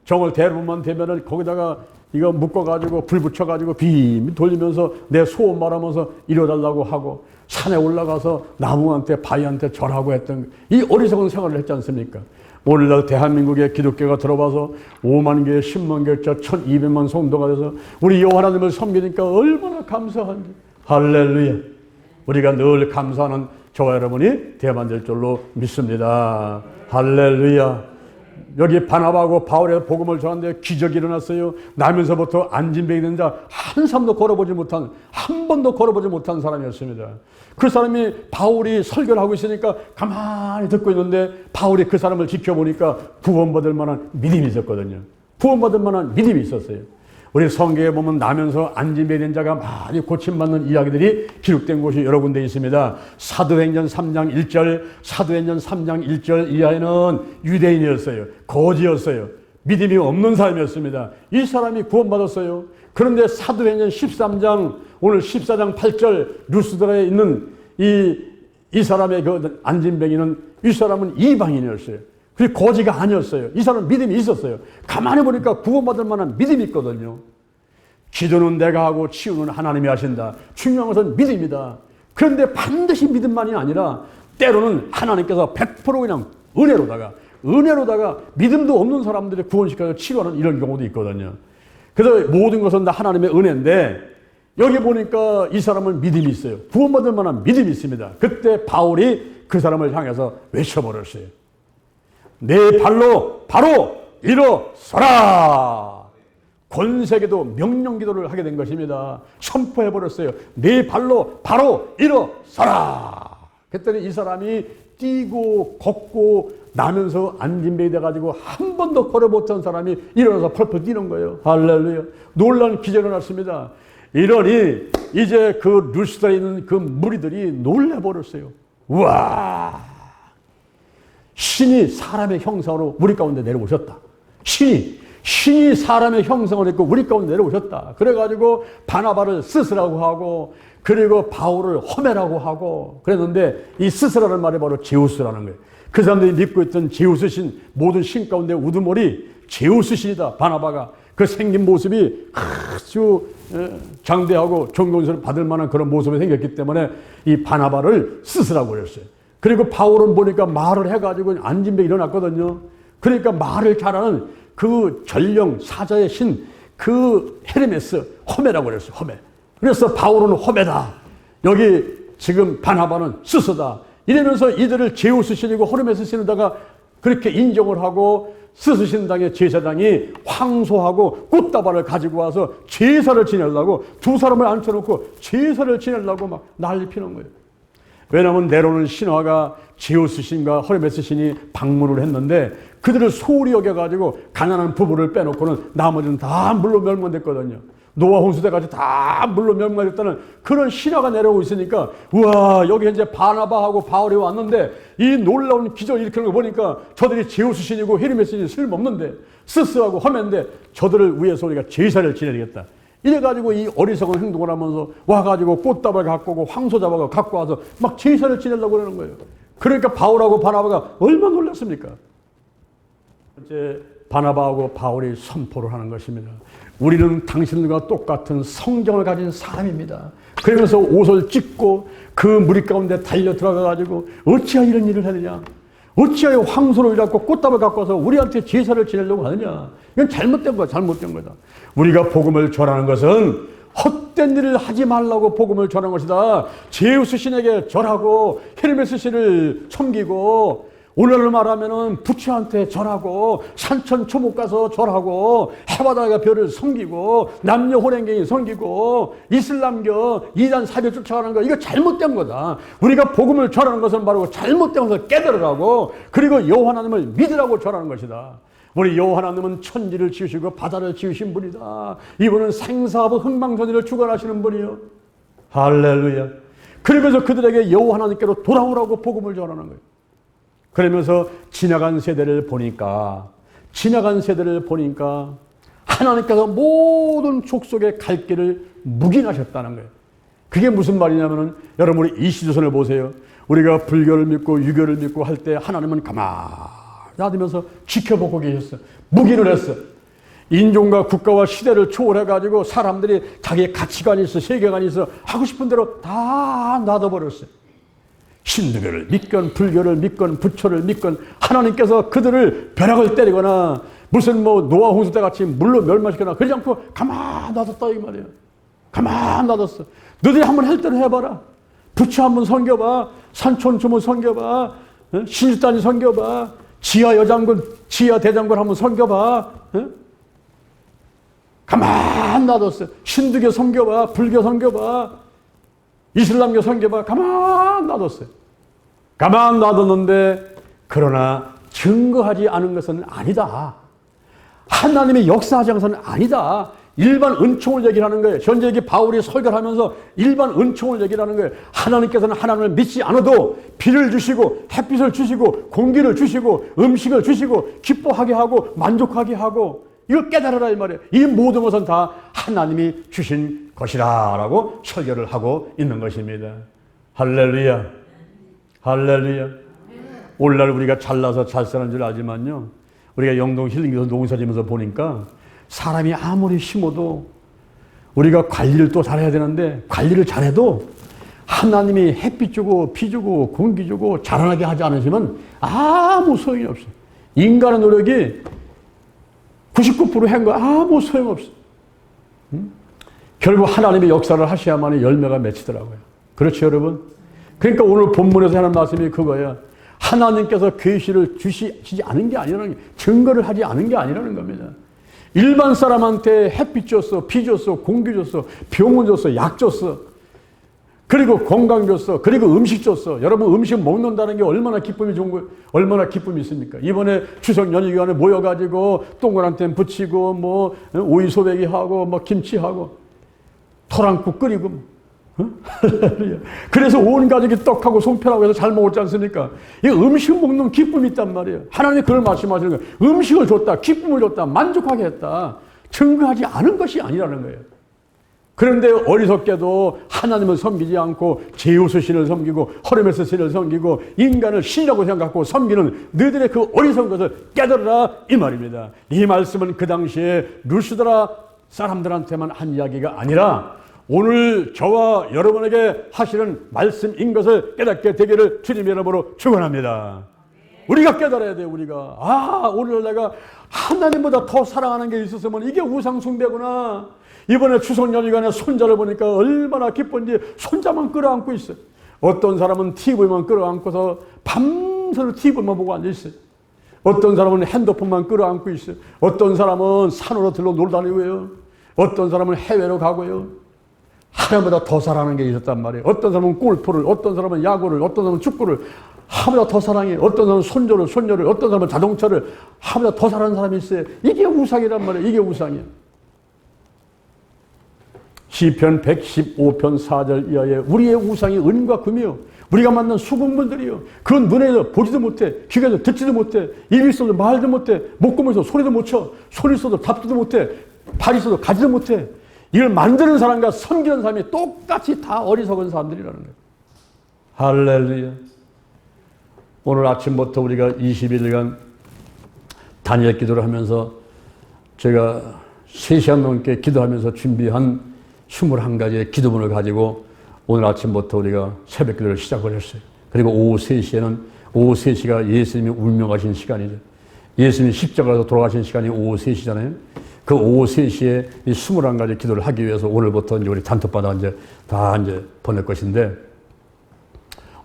정월 대부분만 되면은 거기다가 이거 묶어가지고 불 붙여가지고 빔 돌리면서 내 소원 말하면서 이뤄달라고 하고, 산에 올라가서 나무한테 바위한테 절하고 했던 이 어리석은 생활을 했지 않습니까? 오늘날 대한민국에 기독교가 들어와서 5만 개, 10만 개자 1200만 성도가 돼서 우리 여호와 하나님을 섬기니까 얼마나 감사한지. 할렐루야. 우리가 늘 감사하는 저와 여러분이 되어야 될 줄로 믿습니다. 할렐루야. 여기 바나바하고 바울의 복음을 전하는데 기적이 일어났어요. 나면서부터 안진뱅이 된 자 한 사람도 걸어보지 못한, 한 번도 걸어보지 못한 사람이었습니다. 그 사람이 바울이 설교를 하고 있으니까 가만히 듣고 있는데 바울이 그 사람을 지켜보니까 구원받을 만한 믿음이 있었거든요. 구원받을 만한 믿음이 있었어요. 우리 성경에 보면 나면서 안진뱅이 된 자가 많이 고침받는 이야기들이 기록된 곳이 여러 군데 있습니다. 사도행전 3장 1절, 사도행전 3장 1절 이하에는 유대인이었어요. 거지였어요. 믿음이 없는 사람이었습니다. 이 사람이 구원받았어요. 그런데 사도행전 13장, 오늘 14장 8절 루스드라에 있는 이 사람의 그 안진뱅이는, 이 사람은 이방인이었어요. 그 거지가 아니었어요. 이 사람은 믿음이 있었어요. 가만히 보니까 구원받을 만한 믿음이 있거든요. 기도는 내가 하고 치유는 하나님이 하신다. 중요한 것은 믿음이다. 그런데 반드시 믿음만이 아니라 때로는 하나님께서 100% 그냥 은혜로다가 믿음도 없는 사람들이 구원시켜서 치유하는 이런 경우도 있거든요. 그래서 모든 것은 다 하나님의 은혜인데 여기 보니까 이 사람은 믿음이 있어요. 구원받을 만한 믿음이 있습니다. 그때 바울이 그 사람을 향해서 외쳐버렸어요. 내 발로 바로 일어서라. 권세계도 명령기도를 하게 된 것입니다. 선포해버렸어요. 내 발로 바로 일어서라. 그랬더니 이 사람이 뛰고 걷고 나면서 안진뱅이 돼가지고 한 번도 걸어 못한 사람이 일어나서 펄펄 뛰는 거예요. 할렐루야. 놀라운 기적이 났습니다. 이러니 이제 그 루스드라에 있는 그 무리들이 놀래버렸어요. 우와, 신이 사람의 형상으로 우리 가운데 내려오셨다. 신이 사람의 형상을 입고 우리 가운데 내려오셨다. 그래가지고 바나바를 스스라고 하고, 그리고 바울을 호메라고 하고 그랬는데, 이 스스라는 말이 바로 제우스라는 거예요. 그 사람들이 믿고 있던 제우스 신, 모든 신 가운데 우두머리 제우스 신이다. 바나바가 그 생긴 모습이 아주 장대하고 존경스러운 받을 만한 그런 모습이 생겼기 때문에 이 바나바를 스스라고 그랬어요. 그리고 바울은 보니까 말을 해가지고 안진뱅이 일어났거든요. 그러니까 말을 잘하는 그 전령 사자의 신, 그 헤르메스, 호메라고 그랬어요. 호메. 그래서 바울은 호메다. 여기 지금 바나바는 스스다. 이러면서 이들을 제우스 신이고 헤르메스 신에다가 그렇게 인정을 하고, 스스 신당의 제사장이 황소하고 꽃다발을 가지고 와서 제사를 지내려고, 두 사람을 앉혀놓고 제사를 지내려고 막 난리 피는 거예요. 왜냐하면 내려오는 신화가 제우스 신과 헤르메스 신이 방문을 했는데 그들을 소홀히 여겨가지고 가난한 부부를 빼놓고는 나머지는 다 물로 멸망됐거든요. 노아 홍수 때까지 다 물로 멸망했다는 그런 신화가 내려오고 있으니까, 우와, 여기 이제 바나바하고 바울이 왔는데 이 놀라운 기적을 일으키는 거 보니까 저들이 제우스 신이고 헤르메스 신이 쓸모없는데, 스스하고 험했는데 저들을 위해서 우리가 제사를 지내야겠다. 이래가지고 이 어리석은 행동을 하면서 와가지고 꽃다발 갖고 오고 황소 잡아가 갖고 와서 막 제사를 지내려고 그러는 거예요. 그러니까 바울하고 바나바가 얼마나 놀랐습니까? 이제 바나바하고 바울이 선포를 하는 것입니다. 우리는 당신들과 똑같은 성경을 가진 사람입니다. 그러면서 옷을 찢고 그 무리 가운데 달려 들어가가지고 어찌하여 이런 일을 하느냐, 어찌하여 황소를 잡고 꽃다발 갖고 와서 우리한테 제사를 지내려고 하느냐. 이건 잘못된 거야. 잘못된 거다. 우리가 복음을 전하는 것은 헛된 일을 하지 말라고 복음을 전하는 것이다. 제우스 신에게 절하고 헤르메스 신을 섬기고, 오늘날 말하면은 부처한테 절하고 산천 초목 가서 절하고 해바다가 별을 섬기고 남녀 혼행경이 섬기고 이슬람교 이단 사별 쫓아가는 거, 이거 잘못된 거다. 우리가 복음을 전하는 것은 바로 잘못된 것을 깨달으라고, 그리고 여호와 하나님을 믿으라고 전하는 것이다. 우리 여호와 하나님은 천지를 지으시고 바다를 지으신 분이다. 이분은 생사하고 흥망전의를 주관하시는 분이요. 할렐루야. 그러면서 그들에게 여호와 하나님께로 돌아오라고 복음을 전하는 거예요. 그러면서 지나간 세대를 보니까 하나님께서 모든 족속의 갈 길을 묵인하셨다는 거예요. 그게 무슨 말이냐면은, 여러분 우리 이시조선을 보세요. 우리가 불교를 믿고 유교를 믿고 할 때 하나님은 가만히 놔두면서 지켜보고 계셨어. 묵인을 했어. 인종과 국가와 시대를 초월해가지고 사람들이 자기의 가치관이 있어, 세계관이 있어, 하고 싶은 대로 다 놔둬버렸어요. 힌두교를 믿건 불교를 믿건 부처를 믿건 하나님께서 그들을 벼락을 때리거나 무슨 뭐 노아 홍수 때 같이 물로 멸망시키거나 그러지 않고 가만 놔뒀다 이 말이에요. 가만 놔뒀어. 너희들이 한번 할 대로 해봐라. 부처 한번 섬겨봐. 산촌주문 섬겨봐. 신주단이 섬겨봐. 지하 여장군, 지하 대장군 한번 섬겨봐. 가만 놔뒀어. 힌두교 섬겨봐. 불교 섬겨봐. 이슬람교 섬겨봐. 가만 놔뒀어요. 가만 놔뒀는데, 그러나 증거하지 않은 것은 아니다. 하나님이 역사하지 않은 것은 아니다. 일반 은총을 얘기를 하는 거예요. 현재 여기 바울이 설교를 하면서 일반 은총을 얘기를 하는 거예요. 하나님께서는 하나님을 믿지 않아도 비를 주시고 햇빛을 주시고 공기를 주시고 음식을 주시고 기뻐하게 하고 만족하게 하고, 이걸 깨달으라 이 말이에요. 이 모든 것은 다 하나님이 주신 것이라 라고 설교를 하고 있는 것입니다. 할렐루야. 할렐루야. 오늘날 우리가 잘나서 잘 사는 줄 알지만요, 우리가 영동 힐링에서 농사 지면서 보니까 사람이 아무리 심어도 우리가 관리를 또 잘해야 되는데, 관리를 잘해도 하나님이 햇빛 주고 비 주고 공기 주고 자라나게 하지 않으시면 아무 소용이 없어요. 인간의 노력이 99%한 거 아무 소용없어. 결국 하나님의 역사를 하셔야만 열매가 맺히더라고요. 그렇죠, 여러분? 그러니까 오늘 본문에서 하는 말씀이 그거예요. 하나님께서 계시를 주시지 않은 게 아니라는 게, 증거를 하지 않은 게 아니라는 겁니다. 일반 사람한테 햇빛 줬어, 비 줬어, 공기 줬어, 병원 줬어, 약 줬어, 그리고 건강 줬어, 그리고 음식 줬어. 여러분, 음식 먹는다는 게 얼마나 기쁨이 좋은 거예요? 얼마나 기쁨이 있습니까? 이번에 추석 연휴 기간에 모여가지고 동그란텐 붙이고 뭐 오이 소배기 하고 뭐 김치하고 토랑국 끓이고 그래서 온 가족이 떡하고 송편하고 해서 잘 먹었지 않습니까? 이 음식 먹는 기쁨이 있단 말이에요. 하나님이 그걸 말씀하시는 거예요. 음식을 줬다, 기쁨을 줬다, 만족하게 했다. 증거하지 않은 것이 아니라는 거예요. 그런데 어리석게도 하나님을 섬기지 않고 제우스 신을 섬기고 허르메스 신을 섬기고 인간을 신이라고 생각하고 섬기는 너희들의 그 어리석은 것을 깨달으라 이 말입니다. 이 말씀은 그 당시에 루스드라 사람들한테만 한 이야기가 아니라 오늘 저와 여러분에게 하시는 말씀인 것을 깨닫게 되기를 주님의 이름으로 축원합니다. 우리가 깨달아야 돼요. 우리가 오늘 내가 하나님보다 더 사랑하는 게 있었으면 이게 우상숭배구나. 이번에 추석 연휴간에 손자를 보니까 얼마나 기쁜지 손자만 끌어안고 있어요. 어떤 사람은 TV만 끌어안고서 밤새도록 TV만 보고 앉아있어요. 어떤 사람은 핸드폰만 끌어안고 있어요. 어떤 사람은 산으로 들러 놀다니고요. 어떤 사람은 해외로 가고요. 하나님보다 더 사랑하는 게 있었단 말이에요. 어떤 사람은 골프를, 어떤 사람은 야구를, 어떤 사람은 축구를 하나보다 더 사랑해요. 어떤 사람은 손주를, 손녀를, 어떤 사람은 자동차를 하나보다 더 사랑하는 사람이 있어요. 이게 우상이란 말이에요. 이게 우상이에요. 시편 115편 4절 이하에 우리의 우상이 은과 금이요 우리가 만난 수공문들이요 그 눈에서 보지도 못해 귀에서 듣지도 못해 입이 있어도 말도 못해 목구멍에서 소리도 못 쳐 손이 있어도 잡지도 못해 발이 있어도 가지도 못해 이걸 만드는 사람과 섬기는 사람이 똑같이 다 어리석은 사람들이라는 거예요. 할렐루야. 오늘 아침부터 우리가 20일간 단일 기도를 하면서 제가 3시간 넘게 기도하면서 준비한 21가지의 기도문을 가지고 오늘 아침부터 우리가 새벽 기도를 시작을 했어요. 그리고 오후 3시가 예수님이 운명하신 시간이죠. 예수님이 십자가에서 돌아가신 시간이 오후 3시잖아요. 그 오후 3시에 이 21가지 기도를 하기 위해서 오늘부터 이제 우리 단톡받아 다 보낼 것인데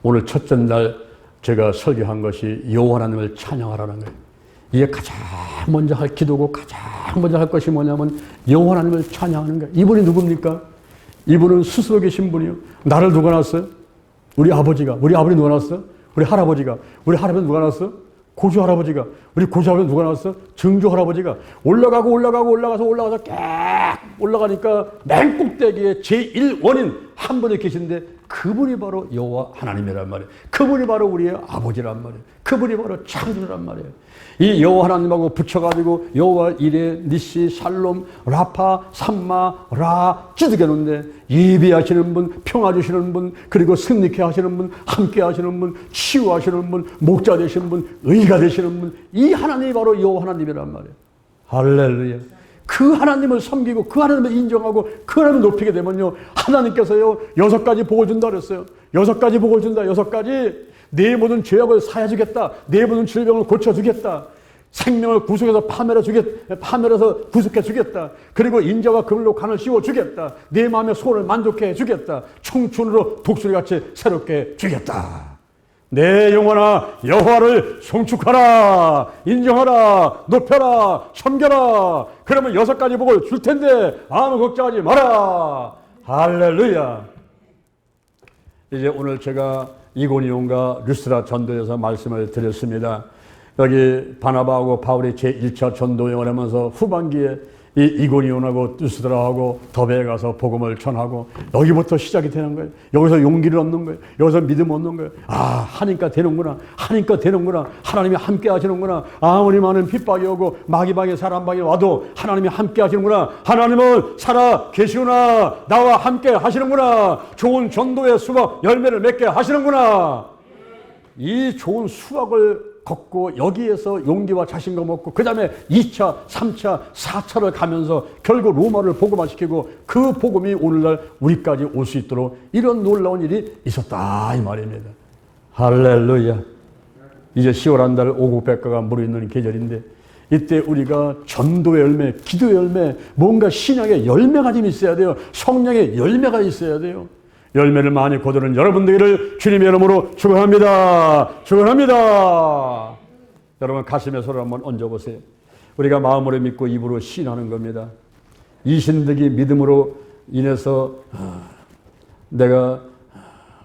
오늘 첫째 날 제가 설교한 것이 여호와 하나님을 찬양하라는 거예요. 이게 가장 먼저 할 기도고 가장 먼저 할 것이 뭐냐면 여호와 하나님을 찬양하는 거예요. 이분이 누굽니까? 이분은 스스로 계신 분이요. 나를 누가 낳았어요? 우리 아버지가. 우리 아버지 누가 낳았어? 우리 할아버지가. 우리 할아버지 누가 낳았어? 고조 할아버지가. 우리 고조 할아버지 누가 낳았어? 증조 할아버지가. 올라가서 꽤 올라가니까 맨 꼭대기에 제1원인 한 분이 계신데 그분이 바로 여호와 하나님이란 말이에요. 그분이 바로 우리의 아버지란 말이에요. 그분이 바로 창조주란 말이에요. 이 여호와 하나님하고 붙여가지고 여호와 이레, 니시, 샬롬, 라파, 삼마, 라 찌르겠는데 예비하시는 분, 평화 주시는 분, 그리고 승리케 하시는 분, 함께 하시는 분, 치유하시는 분, 목자 되시는 분, 의가 되시는 분, 이 하나님이 바로 여호와 하나님이란 말이에요. 할렐루야. 그 하나님을 섬기고 그 하나님을 인정하고 그 하나님을 높이게 되면요 하나님께서요 6가지 복을 준다 그랬어요. 6가지 복을 준다. 6가지. 내 모든 죄악을 사해주겠다. 내 모든 질병을 고쳐주겠다. 생명을 구속해서 파멸해서 구속해주겠다. 그리고 인자와 그물로 간을 씌워주겠다. 내 마음의 소원을 만족해 주겠다. 청춘으로 독수리같이 새롭게 해주겠다. 내 영혼아 여호와를 송축하라. 인정하라. 높여라. 섬겨라. 그러면 6가지 복을 줄 텐데 아무 걱정하지 마라. 할렐루야. 이제 오늘 제가 이고니온과 르스드라 전도에서 말씀을 드렸습니다. 여기 바나바하고 바울이 제1차 전도 여행을 하면서 후반기에 이 이고니온하고 르스드라하고 더베에 가서 복음을 전하고 여기부터 시작이 되는 거예요. 여기서 용기를 얻는 거예요. 여기서 믿음 얻는 거예요. 아, 하니까 되는구나. 하니까 되는구나. 하나님이 함께 하시는구나. 아무리 많은 핍박이 오고 마귀방에 사람방에 와도 하나님이 함께 하시는구나. 하나님은 살아 계시구나. 나와 함께 하시는구나. 좋은 전도의 수박 열매를 맺게 하시는구나. 이 좋은 수박을 걷고 여기에서 용기와 자신감 얻고 그 다음에 2차, 3차, 4차를 가면서 결국 로마를 복음화시키고 그 복음이 오늘날 우리까지 올 수 있도록 이런 놀라운 일이 있었다 이 말입니다. 할렐루야. 이제 10월 한 달 오국백과가 무르익는 계절인데 이때 우리가 전도의 열매, 기도의 열매, 뭔가 신앙의 열매가 좀 있어야 돼요. 성령의 열매가 있어야 돼요. 열매를 많이 거두는 여러분들을 주님의 이름으로 축원합니다. 축원합니다. 여러분 가슴에 손을 한번 얹어보세요. 우리가 마음으로 믿고 입으로 시인하는 겁니다. 이 신득이 믿음으로 인해서 내가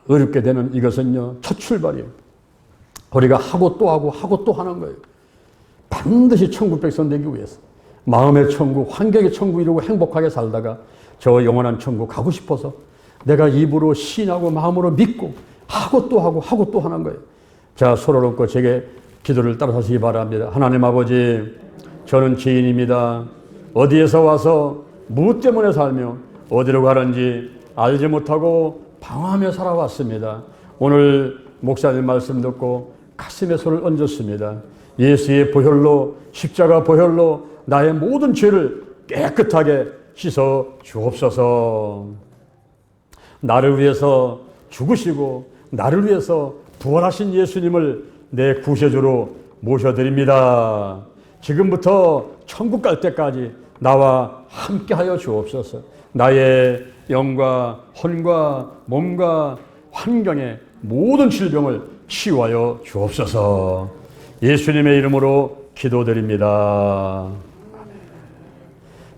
어렵게 되는 이것은요 첫 출발이에요. 우리가 하고 또 하고 하고 또 하는 거예요. 반드시 천국 백성 되기 위해서 마음의 천국, 환경의 천국 이루고 행복하게 살다가 저 영원한 천국 가고 싶어서 내가 입으로 시인하고 마음으로 믿고 하고 또 하고 하고 또 하는 거예요. 자, 손을 얹고 제게 기도를 따라하시기 바랍니다. 하나님 아버지, 저는 죄인입니다. 어디에서 와서 무엇 때문에 살며 어디로 가는지 알지 못하고 방황하며 살아왔습니다. 오늘 목사님 말씀 듣고 가슴에 손을 얹었습니다. 예수의 보혈로, 십자가 보혈로 나의 모든 죄를 깨끗하게 씻어 주옵소서. 나를 위해서 죽으시고 나를 위해서 부활하신 예수님을 내 구세주로 모셔드립니다. 지금부터 천국 갈 때까지 나와 함께하여 주옵소서. 나의 영과 혼과 몸과 환경의 모든 질병을 치유하여 주옵소서. 예수님의 이름으로 기도드립니다.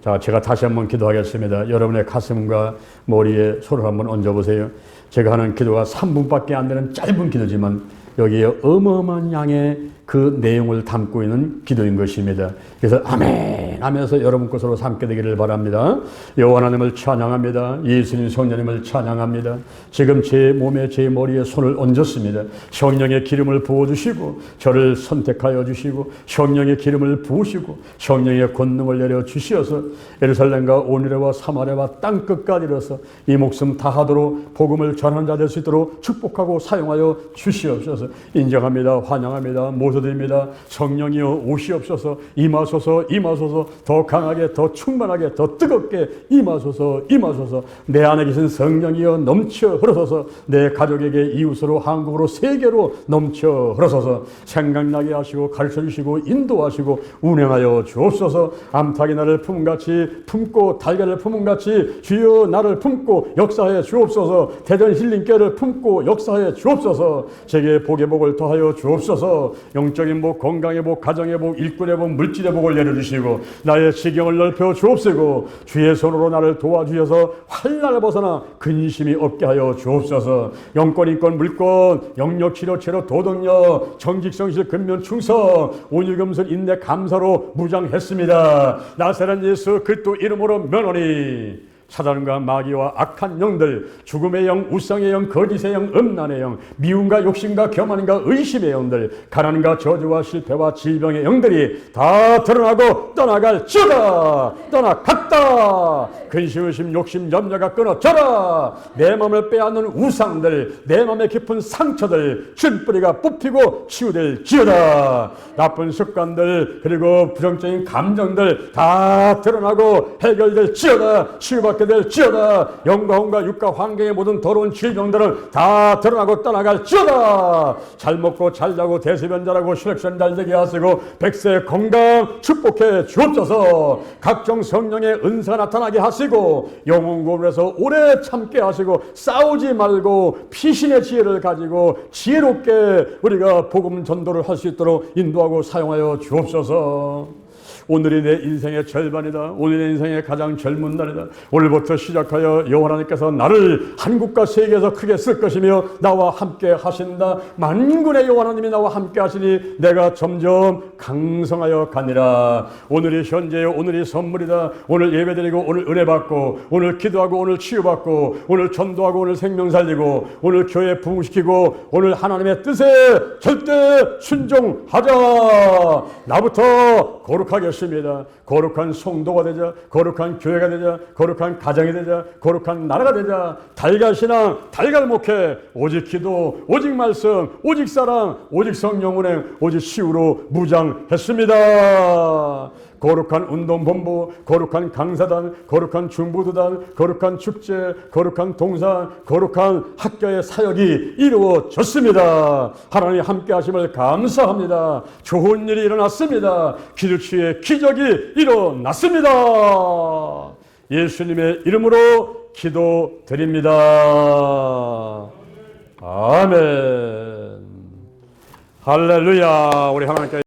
자, 제가 다시 한번 기도하겠습니다. 여러분의 가슴과 머리에 손을 한번 얹어보세요. 제가 하는 기도가 3분밖에 안 되는 짧은 기도지만 여기에 어마어마한 양의 그 내용을 담고 있는 기도인 것입니다. 그래서 아멘 하면서 여러분 것으로 삼게 되기를 바랍니다. 여호와 하나님을 찬양합니다. 예수님 성령님을 찬양합니다. 지금 제 몸에 제 머리에 손을 얹었습니다. 성령의 기름을 부어주시고 저를 선택하여 주시고 성령의 기름을 부으시고 성령의 권능을 내려 주시어서 예루살렘과 오니레와 사마리아와 땅끝까지 이르러서 이 목숨 다하도록 복음을 전하는 자 될 수 있도록 축복하고 사용하여 주시옵소서. 인정합니다. 환영합니다. 모셔드립니다. 성령이여 오시옵소서. 임하소서 임하소서. 더 강하게 더 충만하게 더 뜨겁게 임하소서 임하소서. 내 안에 계신 성령이여 넘쳐 흐르소서. 내 가족에게 이웃으로 한국으로 세계로 넘쳐 흐르소서. 생각나게 하시고 가르쳐주시고 인도하시고 운행하여 주옵소서. 암탉이 나를 품같이 품고 달걀을 품음같이 주여 나를 품고 역사하여 주옵소서. 대전 힐링교회를 품고 역사하여 주옵소서. 제게 복의 복을 더하여 주옵소서. 영적인 복, 건강의 복, 가정의 복, 일꾼의 복, 물질의 복을 내려주시고 나의 지경을 넓혀 주옵시고 주의 손으로 나를 도와주셔서 환난을 벗어나 근심이 없게 하여 주옵소서. 영권, 인권, 물권, 영역, 치료, 체로, 도덕력, 정직성실, 근면, 충성, 온유금술, 인내, 감사로 무장했습니다. 나사렛 예수 그리스도 이름으로 면하니 사단과 마귀와 악한 영들, 죽음의 영, 우상의 영, 거짓의 영, 음란의 영, 미움과 욕심과 교만과 의심의 영들, 가난과 저주와 실패와 질병의 영들이 다 드러나고 떠나갈지어다. 떠나갔다. 근심, 의심, 욕심, 염려가 끊어져라. 내 마음을 빼앗는 우상들, 내 마음의 깊은 상처들, 춘뿌리가 뽑히고 치유될지어다. 나쁜 습관들 그리고 부정적인 감정들 다 드러나고 해결될지어다. 치유받게 될지어다. 영과 혼과 육과 환경의 모든 더러운 질병들은 다 드러나고 떠나갈지어다. 잘 먹고 잘 자고 대소변 잘하고 혈액순환 잘 되게 하시고 백세 건강 축복해 주옵소서. 각종 성령의 은사가 나타나게 하시고 영혼 구원에서 오래 참게 하시고 싸우지 말고 피신의 지혜를 가지고 지혜롭게 우리가 복음 전도를 할 수 있도록 인도하고 사용하여 주옵소서. 오늘이 내 인생의 절반이다. 오늘이 내 인생의 가장 젊은 날이다. 오늘부터 시작하여 여호와 하나님께서 나를 한국과 세계에서 크게 쓸 것이며 나와 함께 하신다. 만군의 여호와 하나님이 나와 함께 하시니 내가 점점 강성하여 가니라. 오늘이 현재요. 오늘이 선물이다. 오늘 예배드리고 오늘 은혜 받고 오늘 기도하고 오늘 치유받고 오늘 전도하고 오늘 생명 살리고 오늘 교회 부흥시키고 오늘 하나님의 뜻에 절대 순종하자. 나부터 거룩하게 습니다. 거룩한 성도가 되자, 거룩한 교회가 되자, 거룩한 가정이 되자, 거룩한 나라가 되자. 달걀신앙, 달걀목회, 오직 기도, 오직 말씀, 오직 사랑, 오직 성령 운행, 오직 치유로 무장했습니다. 거룩한 운동본부, 거룩한 강사단, 거룩한 중보도단, 거룩한 축제, 거룩한 동산, 거룩한 학교의 사역이 이루어졌습니다. 하나님 함께 하심을 감사합니다. 좋은 일이 일어났습니다. 기도치의 기적이 일어났습니다. 예수님의 이름으로 기도드립니다. 아멘. 할렐루야. 우리 하나님께